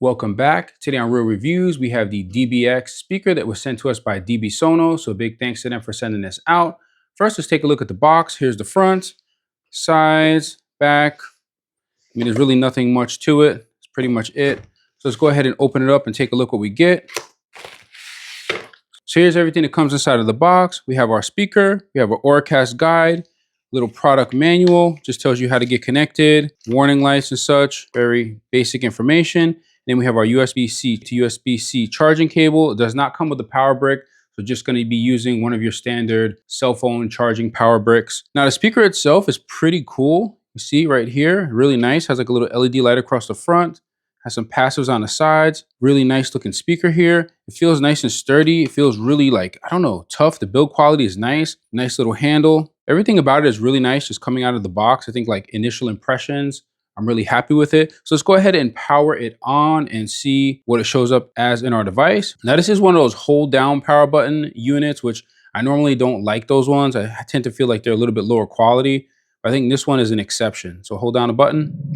Welcome back. Today on Real Reviews, we have the DBX speaker that was sent to us by Dbsono. So big thanks to them for sending this out. First, let's take a look at the box. Here's the front, sides, back. I mean, there's really nothing much to it. It's pretty much it. So let's go ahead and open it up and take a look what we get. So here's everything that comes inside of the box. We have our speaker, we have our Auracast guide, little product manual, just tells you how to get connected, warning lights and such, very basic information. Then we have our USB-C to USB-C charging cable. It does not come with a power brick, so just going to be using one of your standard cell phone charging power bricks. Now the speaker itself is pretty cool. You see right here, really nice, has like a little LED light across the front. Has some passives on the sides. Really nice looking speaker here. It feels nice and sturdy. It feels really like, I don't know, tough. The build quality is nice. Nice little handle. Everything about it is really nice just coming out of the box. I think like initial impressions, I'm really happy with it. So let's go ahead and power it on and see what it shows up as in our device. Now this is one of those hold down power button units, which I normally don't like those ones. I tend to feel like they're a little bit lower quality. I think this one is an exception. So hold down a button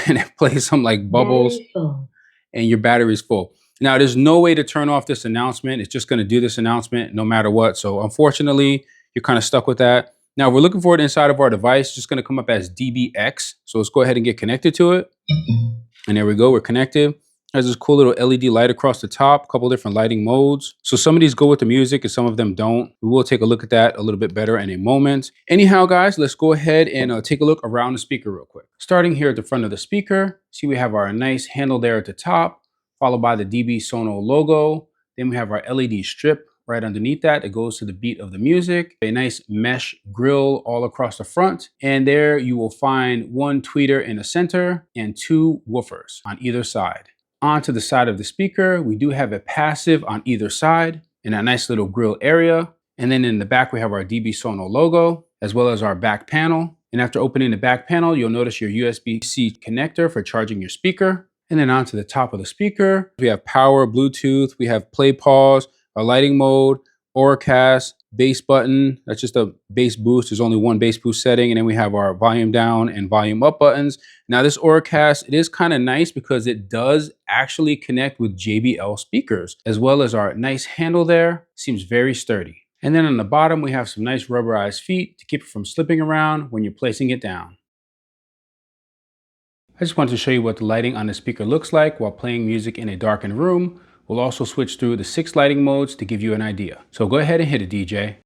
and it plays some like bubbles and your battery's full. Now there's no way to turn off this announcement. It's just gonna do this announcement no matter what. So unfortunately, you're kind of stuck with that. Now we're looking for it inside of our device. It's just gonna come up as DBX. So let's go ahead and get connected to it. And there we go, we're connected. There's this cool little LED light across the top, a couple different lighting modes. So some of these go with the music and some of them don't. We will take a look at that a little bit better in a moment. Anyhow, guys, let's go ahead and take a look around the speaker real quick. Starting here at the front of the speaker, see we have our nice handle there at the top, followed by the Dbsono logo. Then we have our LED strip right underneath that. It goes to the beat of the music. A nice mesh grill all across the front. And there you will find one tweeter in the center and two woofers on either side. Onto the side of the speaker, we do have a passive on either side in a nice little grill area. And then in the back, we have our Dbsono logo, as well as our back panel. And after opening the back panel, you'll notice your USB-C connector for charging your speaker. And then onto the top of the speaker, we have power, Bluetooth, we have play, pause, our lighting mode, Auracast, bass button. That's just a bass boost. There's only one bass boost setting. And then we have our volume down and volume up buttons. Now this Auracast, it is kind of nice because it does actually connect with JBL speakers, as well as our nice handle there. Seems very sturdy. And then on the bottom, we have some nice rubberized feet to keep it from slipping around when you're placing it down. I just wanted to show you what the lighting on the speaker looks like while playing music in a darkened room. We'll also switch through the 6 lighting modes to give you an idea. So go ahead and hit it, DJ.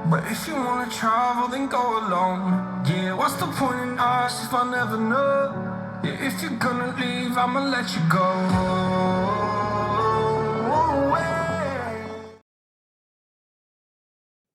But if you wanna travel, then go alone. Yeah, what's the point in us if I never know? Yeah, if you're gonna leave, I'ma let you go.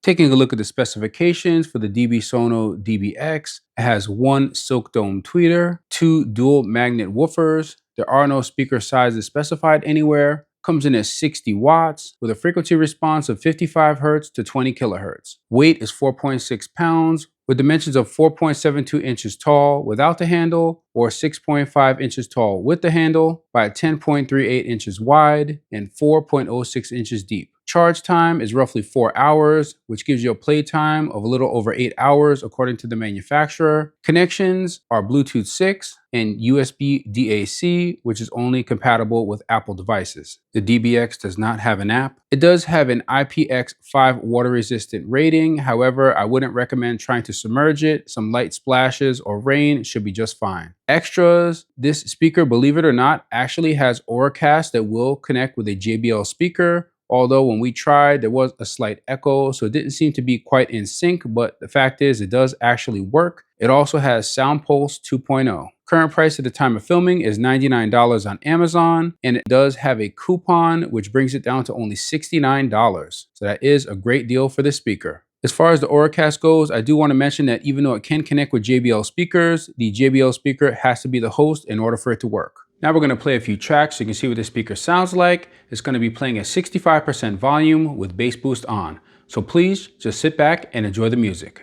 Taking a look at the specifications for the Dbsono DBX, it has one silk dome tweeter, 2 dual magnet woofers. There are no speaker sizes specified anywhere. Comes in at 60 watts with a frequency response of 55 Hz to 20 kHz. Weight is 4.6 pounds with dimensions of 4.72 inches tall without the handle or 6.5 inches tall with the handle by 10.38 inches wide and 4.06 inches deep. Charge time is roughly 4 hours, which gives you a play time of a little over 8 hours according to the manufacturer. Connections are Bluetooth 6 and USB DAC, which is only compatible with Apple devices. The DBX does not have an app. It does have an IPX5 water resistant rating. However, I wouldn't recommend trying to submerge it. Some light splashes or rain should be just fine. Extras, this speaker, believe it or not, actually has Auracast that will connect with a JBL speaker. Although when we tried, there was a slight echo, so it didn't seem to be quite in sync, but the fact is it does actually work. It also has Sound Pulse 2.0. Current price at the time of filming is $99 on Amazon, and it does have a coupon, which brings it down to only $69. So that is a great deal for this speaker. As far as the Auracast goes, I do want to mention that even though it can connect with JBL speakers, the JBL speaker has to be the host in order for it to work. Now we're going to play a few tracks so you can see what this speaker sounds like. It's going to be playing at 65% volume with bass boost on. So please just sit back and enjoy the music.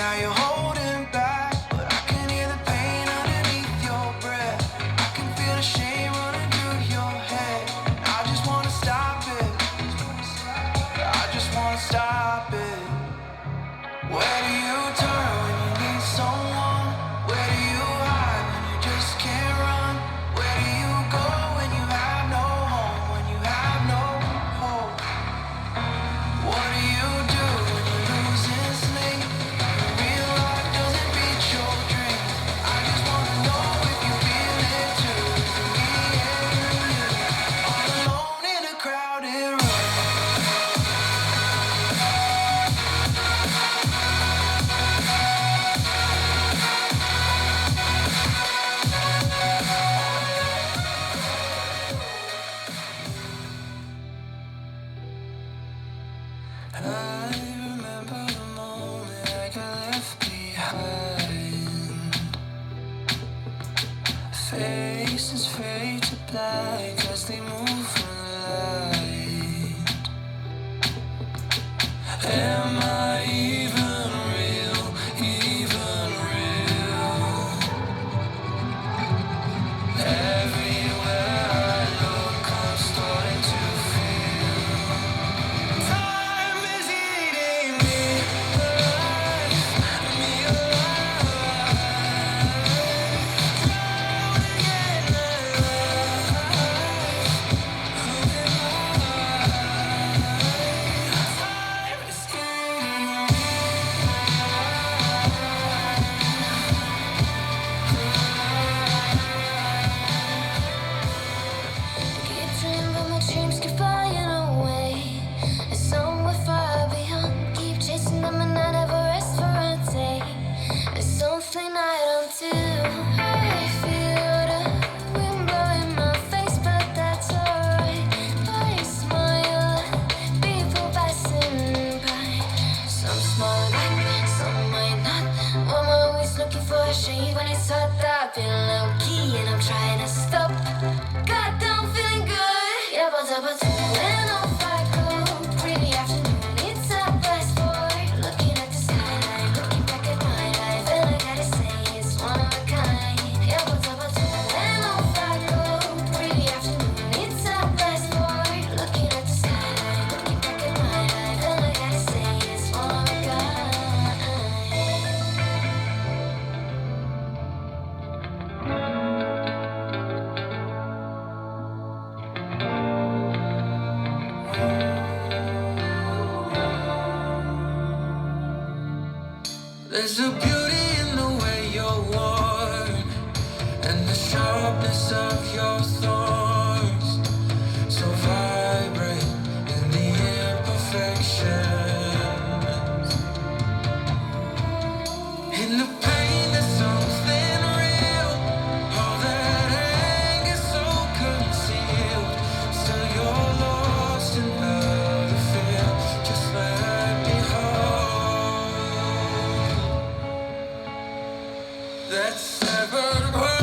now you're holding back, but I can hear the pain underneath your breath. I can feel the shame running through your head. I just wanna stop it. I just wanna stop it. Where do you turn when you need someone? Where do you hide when you just can't run? Where do you go when you have no home? When you have no hope? What do you do when you're losing sleep? Real life doesn't beat your dreams. I just wanna know if you feel it too. Me and you, all alone in a crowded room. I remember the moment I got left behind. Faces fade to black as they move from the light. Am I even real? Even real? Everywhere I look, I'm starting to feel time is eating me alive, me alive. Drowning in the light. Who am I? Time is eating me. Keep dreaming, but my dreams keep flying away. And somewhere far beyond, keep chasing them and I never rest for a day. And something I don't do. I feel the wind blowing my face, but that's alright. I smile at people passing by. Some smile back, some might not. I'm always looking for a shade when it's hot. I've been low key and I'm trying to stop. God, I'm feeling good. Yeah, but when off I go, pretty afternoon, it's a fast forward. Looking at the skyline, looking back at my life, and I gotta say it's one of a kind. Yeah, but when off I go, pretty afternoon, it's a fast forward. Looking at the skyline, looking back at my life, and I gotta say it's one of a kind. There's a beauty in the way you're worn, and the sharpness of your thorns, so vibrant in the imperfections. In the pain there's something real, all that anger so concealed. Still you're lost in the fear, just let me hold that severed world.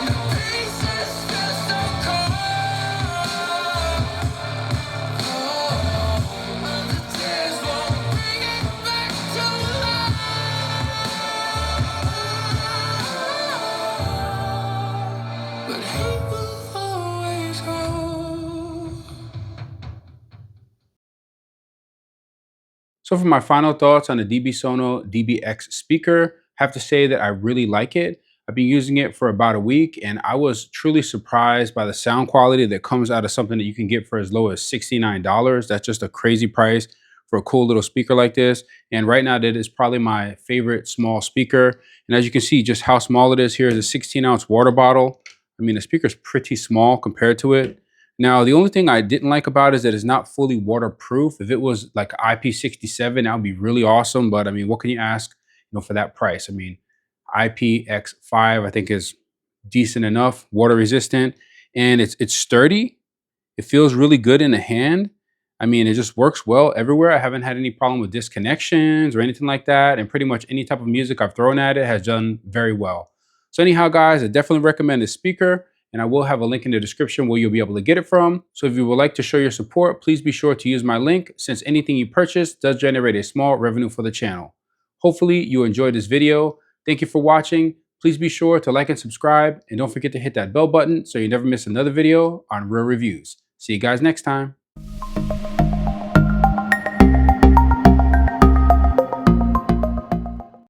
The pieces feel so cold. The tears won't bring it back to life. But hate will always go. So for my final thoughts on the Dbsono DBX speaker, I have to say that I really like it. I've been using it for about a week and I was truly surprised by the sound quality that comes out of something that you can get for as low as $69. That's just a crazy price for a cool little speaker like this. And right now that is probably my favorite small speaker. And as you can see just how small it is, here is a 16-ounce water bottle. I mean, the speaker's pretty small compared to it. Now, the only thing I didn't like about it is that it's not fully waterproof. If it was like IP67, that would be really awesome. But I mean, what can you ask, for that price? I mean, IPX5, I think is decent enough, water resistant, and it's sturdy. It feels really good in the hand. I mean, it just works well everywhere. I haven't had any problem with disconnections or anything like that. And pretty much any type of music I've thrown at it has done very well. So anyhow, guys, I definitely recommend this speaker. and I will have a link in the description where you'll be able to get it from. So if you would like to show your support, please be sure to use my link, since anything you purchase does generate a small revenue for the channel. Hopefully you enjoyed this video. Thank you for watching. Please be sure to like and subscribe, and don't forget to hit that bell button so you never miss another video on Real Reviews. See you guys next time.